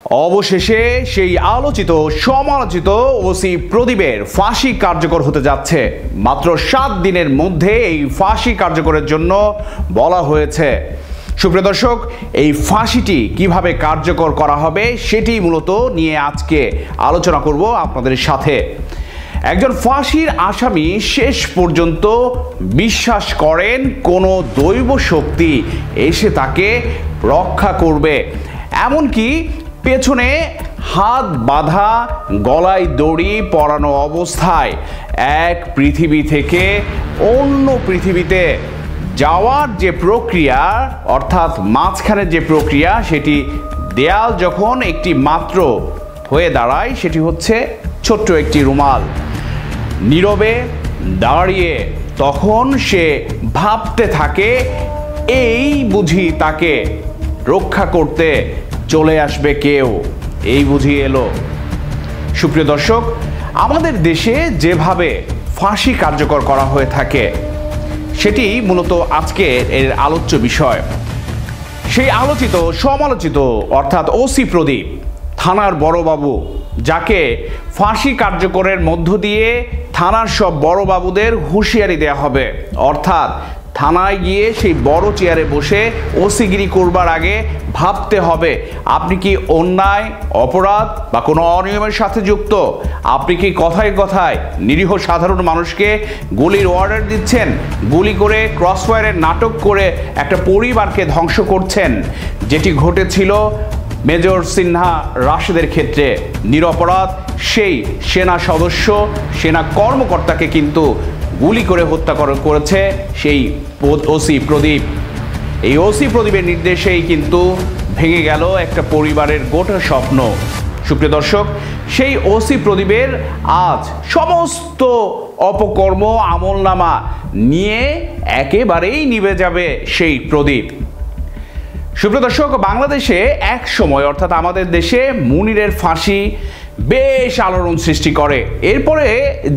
অবশেষে সেই আলোচিত সমালোচিত ওসি প্রদীপের ফাঁসি কার্যকর হতে যাচ্ছে। মাত্র 7 দিনের মধ্যে এই ফাঁসি কার্যকরের জন্য বলা হয়েছে। সুপ্রিয় দর্শক, এই ফাঁসিটি কিভাবে কার্যকর করা হবে সেটি মূলত নিয়ে আজকে আলোচনা করব আপনাদের সাথে। একজন ফাঁসির আসামি শেষ পর্যন্ত বিশ্বাস করেন কোনো দৈব শক্তি এসে তাকে রক্ষা করবে, এমনকি পেছনে হাত বাঁধা, গলায় দড়ি পরানো অবস্থায় এক পৃথিবী থেকে অন্য পৃথিবীতে যাওয়ার যে প্রক্রিয়া, অর্থাৎ মাঝখানের যে প্রক্রিয়া, সেটি দেয়াল যখন একটি মাত্র হয়ে দাঁড়ায়, সেটি হচ্ছে ছোট্ট একটি রুমাল। নীরবে দাঁড়িয়ে তখন সে ভাবতে থাকে, এই বুঝি তাকে রক্ষা করতে চলে আসবে কেউ, এই বুঝি এলো। সুপ্রিয় দর্শক, আমাদের দেশে যেভাবে ফাঁসি কার্যকর করা হয়ে থাকে সেটি মূলত আজকের এর আলোচ্য বিষয়। সেই আলোচিত সমালোচিত অর্থাৎ ওসি প্রদীপ, থানার বড়বাবু, যাকে ফাঁসি কার্যকরের মধ্য দিয়ে থানার সব বড়বাবুদের হুঁশিয়ারি দেওয়া হবে, অর্থাৎ থানায় গিয়ে সেই বড় চেয়ারে বসে ওসিগিরি করবার আগে ভাবতে হবে আপনি কি অন্যায়, অপরাধ বা কোনো অনিয়মের সাথে যুক্ত। আপনি কি কথায় কথায় নিরীহ সাধারণ মানুষকে গুলির অর্ডার দিচ্ছেন, গুলি করে ক্রসফায়ারের নাটক করে একটা পরিবারকে ধ্বংস করছেন, যেটি ঘটেছিল মেজর সিনহা রাশেদের ক্ষেত্রে। নিরপরাধ সেই সেনা সদস্য, সেনা কর্মকর্তাকে কিন্তু গুলি করে হত্যা করেছে সেই ওসি প্রদীপ। এই ওসি প্রদীপের নির্দেশেই কিন্তু ভেঙে গেল একটা পরিবারের গোটা স্বপ্ন। সুপ্রিয় দর্শক, সেই ওসি প্রদীপের আজ সমস্ত অপকর্ম আমলনামা নিয়ে একেবারেই নিভে যাবে সেই প্রদীপ। সুপ্রিয় দর্শক, বাংলাদেশে এক সময় অর্থাৎ আমাদের দেশে মুনিরের ফাঁসি বেশ আলোড়ন সৃষ্টি করে। এরপরে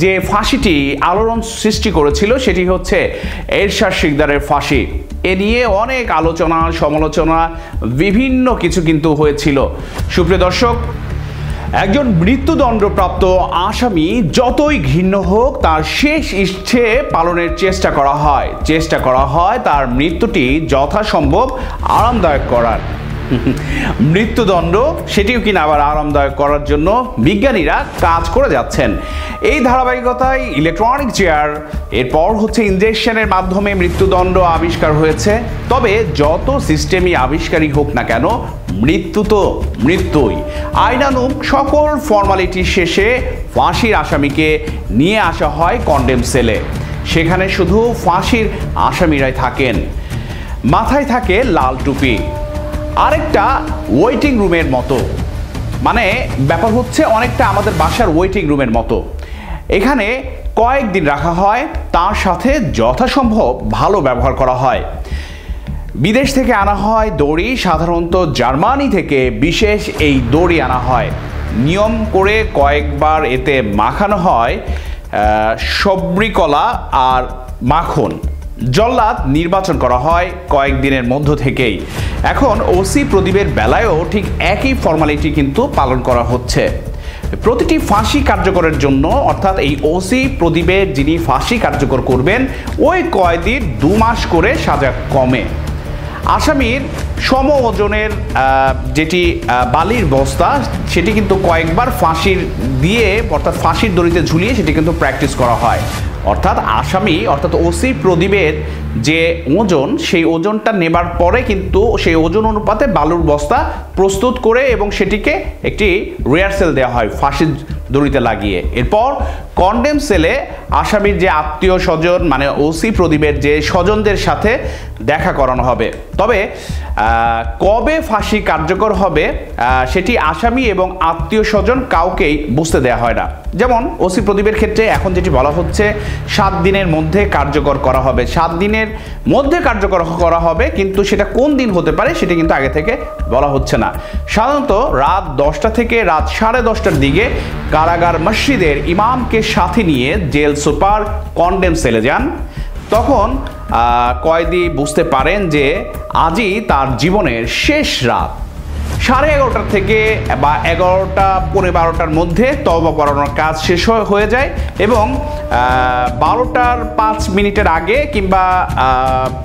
যে ফাঁসিটি আলোড়ন সৃষ্টি করেছিল সেটি হচ্ছে এরশাদ শিকদারের ফাঁসি। এ নিয়ে অনেক আলোচনা সমালোচনা বিভিন্ন কিছু কিন্তু হয়েছিল। সুপ্রিয় দর্শক, একজন মৃত্যুদণ্ডপ্রাপ্ত আসামি যতই ঘৃণ্য হোক, তার শেষ ইচ্ছে পালনের চেষ্টা করা হয় তার মৃত্যুটি যথাসম্ভব আরামদায়ক করার। মৃত্যুদণ্ড সেটিও কিনা আবার আরামদায়ক করার জন্য বিজ্ঞানীরা কাজ করে যাচ্ছেন। এই ধারাবাহিকতায় ইলেকট্রনিক চেয়ার, এরপর হচ্ছে ইনজেকশনের মাধ্যমে মৃত্যুদণ্ড আবিষ্কার হয়েছে। তবে যত সিস্টেমই আবিষ্কারই হোক না কেন, মৃত্যু তো মৃত্যুই। আইনানুগ সকল ফর্মালিটি শেষে ফাঁসির আসামিকে নিয়ে আসা হয় কন্ডেম সেলে। সেখানে শুধু ফাঁসির আসামিরাই থাকেন। মাথায় থাকে লাল টুপি, আরেকটা ওয়েটিং রুমের মতো, মানে ব্যাপার হচ্ছে অনেকটা আমাদের বাসার ওয়েটিং রুমের মতো। এখানে কয়েকদিন রাখা হয়, তার সাথে যথাসম্ভব ভালো ব্যবহার করা হয়। বিদেশ থেকে আনা হয় দড়ি, সাধারণত জার্মানি থেকে বিশেষ এই দড়ি আনা হয়। নিয়ম করে কয়েকবার এতে মাখানো হয় সবরি কলা আর মাখন। জল্লাদ নির্বাচন করা হয় কয়েকদিনের মধ্য থেকেই। এখন ওসি প্রদীপের বেলায়ও ঠিক একই ফর্মালিটি কিন্তু পালন করা হচ্ছে। প্রতিটি ফাঁসি কার্যকরের জন্য, অর্থাৎ এই ওসি প্রদীপের যিনি ফাঁসি কার্যকর করবেন, ওই কয়েদির 2 মাস করে সাজা কমে। আসামির সম ওজনের যেটি বালির বস্তা, সেটি কিন্তু কয়েকবার ফাঁসির দিয়ে, অর্থাৎ ফাঁসির দড়িতে ঝুলিয়ে সেটি কিন্তু প্র্যাকটিস করা হয়। অর্থাৎ আসামি অর্থাৎ ওসি প্রদীপের যে ওজন, সেই ওজনটা নেবার পরে কিন্তু সেই ওজন অনুপাতে বালুর বস্তা প্রস্তুত করে এবং সেটিকে একটি রিহার্সেল দেওয়া হয় ফাঁসির দড়িতে লাগিয়ে। এরপর কন্ডেম সেলে আসামির যে আত্মীয় স্বজন, মানে ওসি প্রদীপের যে স্বজনদের সাথে দেখা করানো হবে। তবে কবে ফাঁসি কার্যকর হবে সেটি আসামি এবং আত্মীয় স্বজন কাউকেই বুঝতে দেওয়া হয় না। যেমন ওসি প্রদীপের ক্ষেত্রে এখন যেটি বলা হচ্ছে 7 দিনের মধ্যে কার্যকর করা হবে। 7 দিনের মধ্যে কার্যকর করা হবে, কিন্তু সেটা কোন দিন হতে পারে সেটা কিন্তু আগে থেকে বলা হচ্ছে না। সাধারণত রাত 10টা থেকে রাত 10:30টার দিকে কারাগার মসজিদের ইমামকে সাথে নিয়ে জেল সুপার কন্ডেম সেলে যান। তখন কয়েদি বুঝতে পারেন যে আজই তার জীবনের শেষ রাত। 11:30 থেকে বা 11টা পৌনে 12টার মধ্যে তওবা পড়ানোর কাজ শেষ হয়ে যায় এবং 12টার 5 মিনিটের আগে কিংবা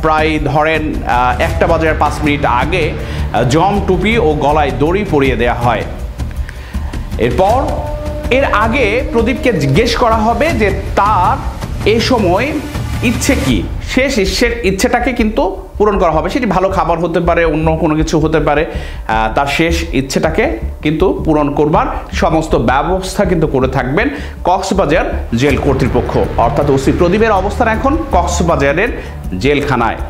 প্রায় ধরেন 1টা বাজার 5 মিনিট আগে জম টুপি ও গলায় দড়ি পরিয়ে দেওয়া হয়। এর আগে প্রদীপকে জিজ্ঞেস করা হবে যে তার এই সময় ইচ্ছে কি, শেষ ইচ্ছেটাকে কিন্তু পূরণ করা হবে। সেটি ভালো খাবার হতে পারে, অন্য কোনো কিছু হতে পারে। তার শেষ ইচ্ছেটাকে কিন্তু পূরণ করবার সমস্ত ব্যবস্থা কিন্তু করে থাকবেন কক্সবাজার জেল কর্তৃপক্ষ। অর্থাৎ ওসি প্রদীপের অবস্থান এখন কক্সবাজারের জেলখানায়।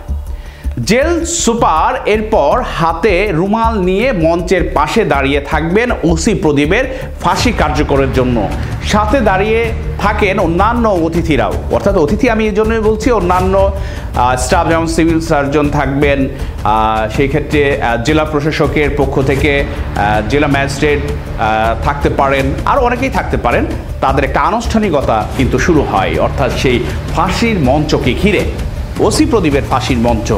জেল সুপার এরপর হাতে রুমাল নিয়ে মঞ্চের পাশে দাঁড়িয়ে থাকবেন ওসি প্রদীপের ফাঁসি কার্যকরের জন্য। সাথে দাঁড়িয়ে থাকেন অন্যান্য অতিথিরাও। অর্থাৎ অতিথি আমি এই জন্যই বলছি, অন্যান্য স্টাফ যেমন সিভিল সার্জন থাকবেন, সেই ক্ষেত্রে জেলা প্রশাসকের পক্ষ থেকে জেলা ম্যাজিস্ট্রেট থাকতে পারেন, আর অনেকেই থাকতে পারেন। তাদের একটা আনুষ্ঠানিকতা কিন্তু শুরু হয়, অর্থাৎ সেই ফাঁসির মঞ্চকে ঘিরে। ওসি প্রদীপের ফাঁসির মঞ্চ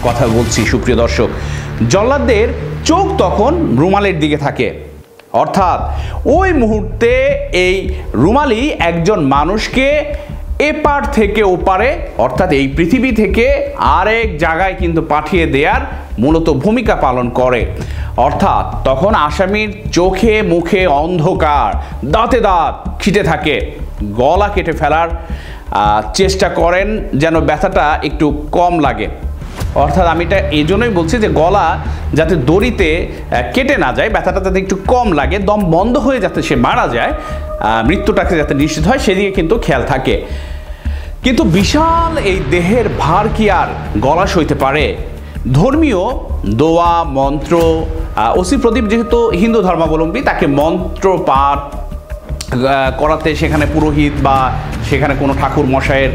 কথা বলছি সুপ্রিয় দর্শক। জল্লাদদের চোখ তখন রুমালের দিকে থাকে, অর্থাৎ ওই মুহূর্তে এই রুমালই একজন মানুষকে এপার থেকে ওপারে, অর্থাৎ এই পৃথিবী থেকে আরেক জায়গায় কিন্তু পাঠিয়ে দেওয়ার মূলত ভূমিকা পালন করে। অর্থাৎ তখন আসামির চোখে মুখে অন্ধকার, দাঁতে দাঁত খিটে থাকে, গলা কেটে ফেলার চেষ্টা করেন যেন ব্যথাটা একটু কম লাগে। অর্থাৎ আমি এটা এই জন্যই বলছি যে গলা যাতে দড়িতে কেটে না যায়, ব্যথাটা যাতে একটু কম লাগে, দম বন্ধ হয়ে যাতে সে মারা যায়, মৃত্যুটাকে যাতে নিশ্চিত হয় সেদিকে কিন্তু খেয়াল থাকে। কিন্তু বিশাল এই দেহের ভার কি আর গলা সইতে পারে? ধর্মীয় দোয়া মন্ত্র, ওসি প্রদীপ যেহেতু হিন্দু ধর্মাবলম্বী, তাকে মন্ত্র পাঠ করাতে সেখানে পুরোহিত বা সেখানে কোনো ঠাকুর মশাইয়ের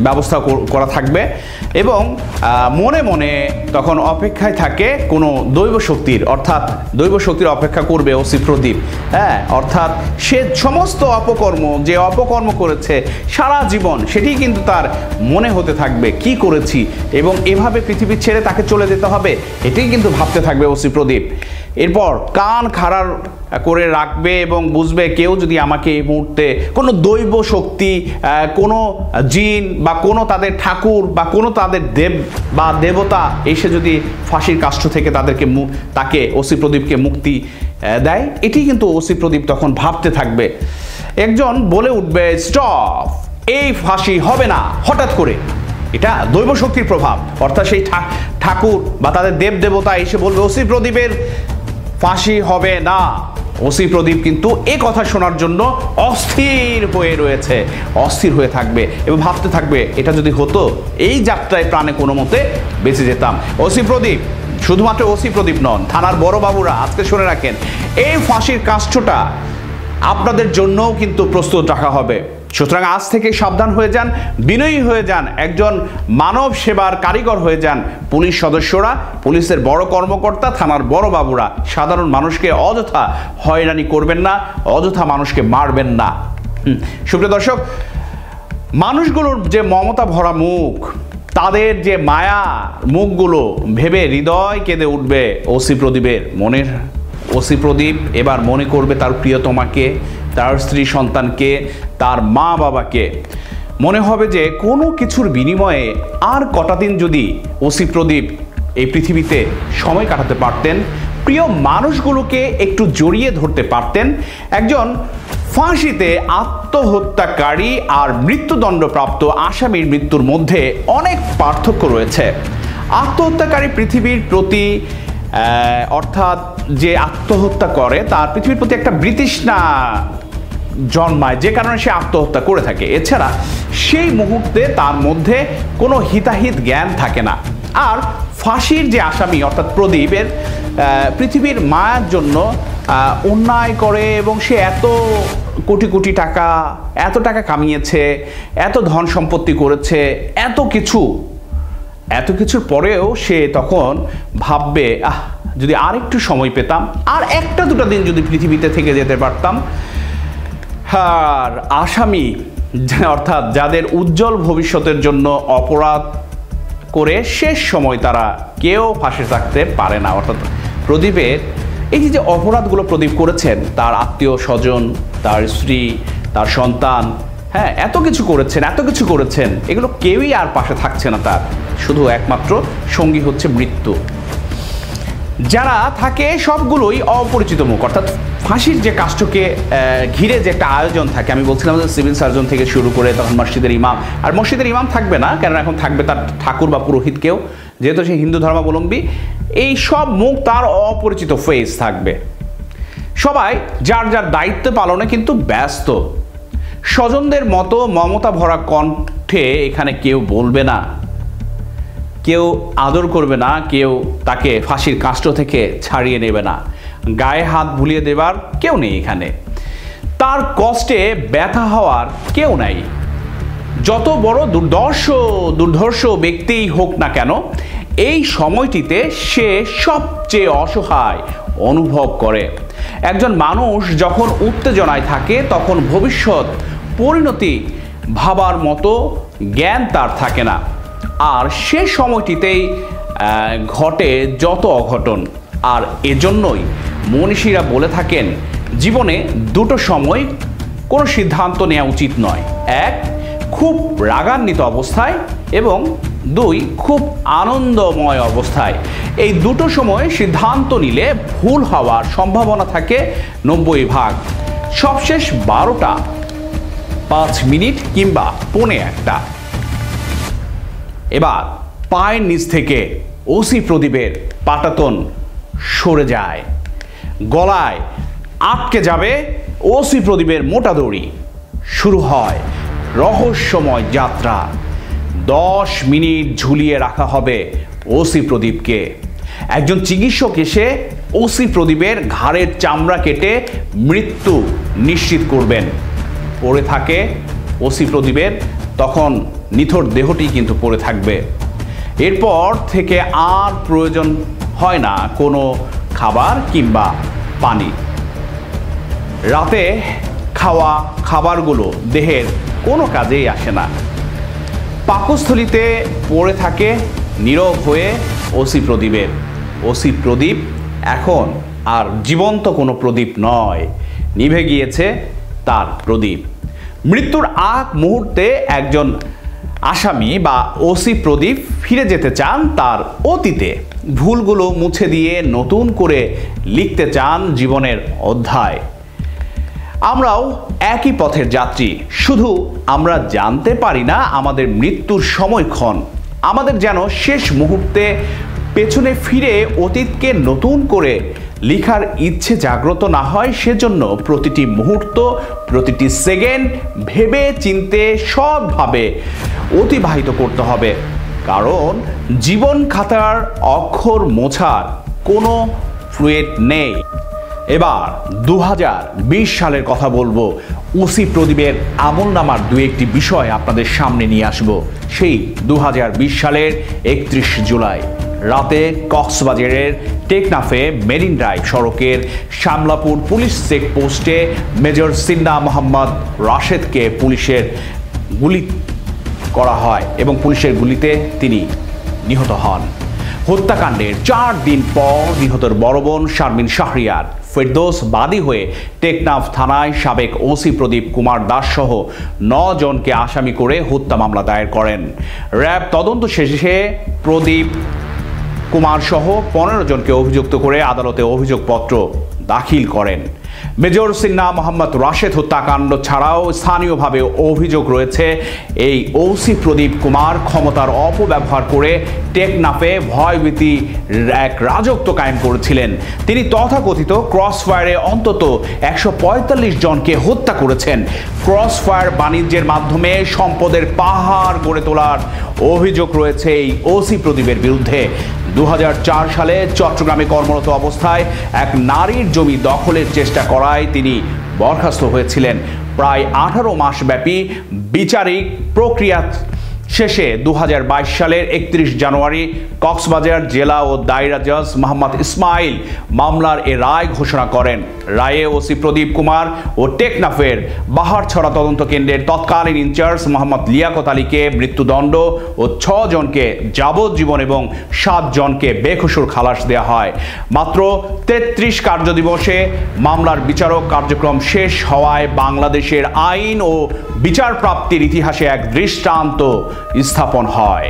ব্যবস্থা করা থাকবে এবং মনে মনে তখন অপেক্ষায় থাকে কোনো দৈব শক্তির, অর্থাৎ দৈব শক্তির অপেক্ষা করবে ওসি প্রদীপ। হ্যাঁ, অর্থাৎ সে সমস্ত যে অপকর্ম করেছে সারা জীবন, সেটি কিন্তু তার মনে হতে থাকবে কি করেছি, এবং এভাবে পৃথিবী ছেড়ে তাকে চলে যেতে হবে, এটাই কিন্তু ভাবতে থাকবে ওসি প্রদীপ। এরপর কান খাড়া করে রাখবে এবং বুঝবে কেউ যদি আমাকে এই মুহূর্তে কোনো দৈব শক্তি, কোনো জিন বা কোনো তাদের ঠাকুর বা কোনো তাদের দেব বা দেবতা এসে যদি ফাঁসির কাষ্ঠ থেকে তাকে ওসি প্রদীপকে মুক্তি দেয়, এটি কিন্তু ওসি প্রদীপ তখন ভাবতে থাকবে। একজন বলে উঠবে, স্টপ, এই ফাঁসি হবে না। হঠাৎ করে এটা দৈব শক্তির প্রভাব, অর্থাৎ সেই ঠাকুর বা তাদের দেব দেবতা এসে বলবে ওসি প্রদীপের ফাঁসি হবে না। ওসি প্রদীপ কিন্তু এই কথা শোনার জন্য অস্থির হয়ে থাকবে এবং ভাবতে থাকবে এটা যদি হতো, এই যাত্রায় প্রাণে কোনো মতে বেঁচে যেতাম। ওসি প্রদীপ, শুধুমাত্র ওসি প্রদীপ নন, থানার বড় বাবুরা আজকে শুনে রাখেন, এই ফাঁসির কাষ্ঠটা আপনাদের জন্যও কিন্তু প্রস্তুত রাখা হবে। সুতরাং আজ থেকে সাবধান হয়ে যান, বিনয়ী হয়ে যান, একজন মানব সেবার কারিগর হয়ে যান। পুলিশ সদস্যরা, পুলিশের বড় কর্মকর্তা, থানার বড় বাবুরা সাধারণ মানুষকে অযথা হয়রানি করবেন না, অযথা মানুষকে মারবেন না। সুপ্রিয় দর্শক, মানুষগুলোর যে মমতা ভরা মুখ, তাদের যে মায়া মুখগুলো ভেবে হৃদয় কেঁদে উঠবে ওসি প্রদীপের মনের। ওসি প্রদীপ এবার মনে করবে তার প্রিয়তমাকে, তার স্ত্রী সন্তানকে, তার মা বাবাকে। মনে হবে যে কোনো কিছুর বিনিময়ে আর কটা দিন যদি ওসি প্রদীপ এই পৃথিবীতে সময় কাটাতে পারতেন, প্রিয় মানুষগুলোকে একটু জড়িয়ে ধরতে পারতেন। একজন ফাঁসিতে আত্মহত্যাকারী আর মৃত্যুদণ্ডপ্রাপ্ত আসামির মৃত্যুর মধ্যে অনেক পার্থক্য রয়েছে। আত্মহত্যাকারী পৃথিবীর প্রতি, অর্থাৎ যে আত্মহত্যা করে তার পৃথিবীর প্রতি একটা বিতৃষ্ণা জন্মায়, যে কারণে সে আত্মহত্যা করে থাকে। এছাড়া সেই মুহূর্তে তার মধ্যে কোনো হিতাহিত জ্ঞান থাকে না। আর ফাঁসির যে আসামি অর্থাৎ প্রদীপের পৃথিবীর মায়ার জন্য অন্যায় করে এবং সে এত কোটি কোটি টাকা, এত টাকা কামিয়েছে, এত ধন সম্পত্তি করেছে, এত কিছুর পরেও সে তখন ভাববে, যদি আরেকটু সময় পেতাম, আর একটা দুটা দিন যদি পৃথিবীতে থেকে যেতে পারতাম। আর আসামি অর্থাৎ যাদের উজ্জ্বল ভবিষ্যতের জন্য অপরাধ করে শেষ সময় তারা কেউ ফাঁসি থাকতে পারে না, অর্থাৎ প্রদীপের এই যে অপরাধগুলো প্রদীপ করেছেন, তার আত্মীয় স্বজন, তার স্ত্রী, তার সন্তান, হ্যাঁ এত কিছু করেছেন, এগুলো কেউই আর পাশে থাকছে না তার, শুধু একমাত্র সঙ্গী হচ্ছে মৃত্যু। যারা থাকে সবগুলোই অপরিচিত মুখ, অর্থাৎ ফাঁসির যে কাজটাকে ঘিরে যে একটা আয়োজন থাকে, আমি বলছিলাম যে সিভিল সার্জন থেকে শুরু করে তখন মসজিদের ইমাম, আর মসজিদের ইমাম থাকবে না, কারণ এখন থাকবে তার ঠাকুর বা পুরোহিতকেও, যেহেতু সে হিন্দু ধর্মাবলম্বী, এই সব মুখ তার অপরিচিত ফেস থাকবে। সবাই যার যার দায়িত্ব পালনে কিন্তু ব্যস্ত। স্বজনদের মতো মমতা ভরা কণ্ঠে এখানে কেউ বলবে না, কেউ আদর করবে না, কেউ তাকে ফাঁসির কাষ্ঠ থেকে ছাড়িয়ে নেবে না, গায়ে হাত বুলিয়ে দেবার কেউ নেই এখানে, তার কষ্টে ব্যথা হওয়ার কেউ নাই। যত বড় দুর্ধর্ষ ব্যক্তিই হোক না কেন, এই সময়টিতে সে সবচেয়ে অসহায় অনুভব করে। একজন মানুষ যখন উত্তেজনায় থাকে তখন ভবিষ্যৎ পরিণতি ভাবার মতো জ্ঞান তার থাকে না, আর সে সময়টিতেই ঘটে যত অঘটন। আর এজন্যই মনীষীরা বলে থাকেন, জীবনে দুটো সময় কোনো সিদ্ধান্ত নেওয়া উচিত নয়, এক খুব রাগান্বিত অবস্থায় এবং দুই খুব আনন্দময় অবস্থায়। এই দুটো সময় সিদ্ধান্ত নিলে ভুল হওয়ার সম্ভাবনা থাকে 90 ভাগ। সবশেষ 12টা 5 মিনিট কিংবা 1:45। এবার পায়ের নিচ থেকে ওসি প্রদীপের পাটাতন সরে যায়, গলায় আটকে যাবে ওসি প্রদীপের মোটা দড়ি। শুরু হয় রহস্যময় যাত্রা। 10 মিনিট ঝুলিয়ে রাখা হবে ওসি প্রদীপকে। একজন চিকিৎসক এসে ওসি প্রদীপের ঘাড়ের চামড়া কেটে মৃত্যু নিশ্চিত করবেন। পড়ে থাকে ওসি প্রদীপের তখন নিথর দেহটি কিন্তু পড়ে থাকবে। এরপর থেকে আর প্রয়োজন হয় না কোনো খাবার কিংবা পানি। রাতে খাওয়া খাবারগুলো দেহের কোনো কাজেই আসে না। পাকস্থলিতে পড়ে থাকে নীরব হয়ে ওসি প্রদীপের। ওসি প্রদীপ এখন আর জীবন্ত কোনো প্রদীপ নয়, নিভে গিয়েছে তার প্রদীপ। মৃত্যুর আগ মুহূর্তে একজন আসামি বা ওসি প্রদীপ ফিরে যেতে চান তার অতীতে, ভুলগুলো মুছে দিয়ে নতুন করে লিখতে চান জীবনের অধ্যায়। আমরাও একই পথের যাত্রী, শুধু আমরা জানতে পারি না আমাদের মৃত্যুর সময়ক্ষণ। আমাদের যেন শেষ মুহূর্তে পেছনে ফিরে অতীতকে নতুন করে লিখার ইচ্ছে জাগ্রত না হয়, সেজন্য প্রতিটি মুহূর্ত, প্রতিটি সেকেন্ড ভেবে চিনতে সৎভাবে অতিবাহিত করতে হবে, কারণ জীবন খাতার অক্ষর মোছার কোনো ফ্লুয়েড নেই। এবার 2020 সালের কথা বলবো। ওসি প্রদীপের আমলনামার 2-1টি বিষয় আপনাদের সামনে নিয়ে আসব। সেই 2020 সালের 31 জুলাই রাতে কক্সবাজারের টেকনাফে মেরিন ড্রাইভ সড়কের শামলাপুর পুলিশ চেকপোস্টে মেজর সিন্না মোহাম্মদ রাশেদকে পুলিশের গুলি করা হয় এবং পুলিশের গুলিতে তিনি নিহত হন। হত্যাকাণ্ডের 4 দিন পর নিহতের বড় বোন শারমিন শাহরিয়ার ফেরদৌস বাদী হয়ে টেকনাফ থানায় সাবেক ওসি প্রদীপ কুমার দাস সহ 9 জনকে আসামি করে হত্যা মামলা দায়ের করেন। র্যাব তদন্ত শেষে প্রদীপ কুমার সহ 15 জনকে অভিযুক্ত করে আদালতে অভিযোগপত্র দাখিল করেন। মেজর সিন্না মোহাম্মদ রাশেদ হত্যাকাণ্ড ছাড়াও স্থানীয়ভাবে অভিযোগ রয়েছে এই ওসি প্রদীপ কুমার ক্ষমতার অপব্যবহার করে টেকনাফে ভয়ভীতি এক রাজত্ব কায়েম করেছিলেন। তিনি তথাকথিত ক্রসফায়ারে অন্তত 145 জনকে হত্যা করেছেন। ক্রসফায়ার বাণিজ্যের মাধ্যমে সম্পদের পাহাড় গড়ে তোলার অভিযোগ রয়েছে এই ওসি প্রদীপের বিরুদ্ধে। 2004 সালে চট্টগ্রামে কর্মরত অবস্থায় এক নারীর জমি দখলের চেষ্টা করায় তিনি বরখাস্ত হয়েছিলেন। প্রায় 18 মাস ব্যাপী বিচারিক প্রক্রিয়া শেষে 2022 সালের 31 জানুয়ারি কক্সবাজার জেলা ও দায়রা জজ মোহাম্মদ ইসমাইল মামলার এ রায় ঘোষণা করেন। রায়ে ওসি প্রদীপ কুমার ও টেকনাফের বাহারছড়া তদন্ত কেন্দ্রের তৎকালীন ইনচার্জ মোহাম্মদ লিয়াকত আলীকে মৃত্যুদণ্ড ও 6 জনকে যাবজ্জীবন এবং 7 জনকে বেকসুর খালাস দেওয়া হয়। মাত্র 33 কার্যদিবসে মামলার বিচারক কার্যক্রম শেষ হওয়ায় বাংলাদেশের আইন ও বিচার প্রাপ্তির ইতিহাসে এক দৃষ্টান্ত স্থাপন হয়।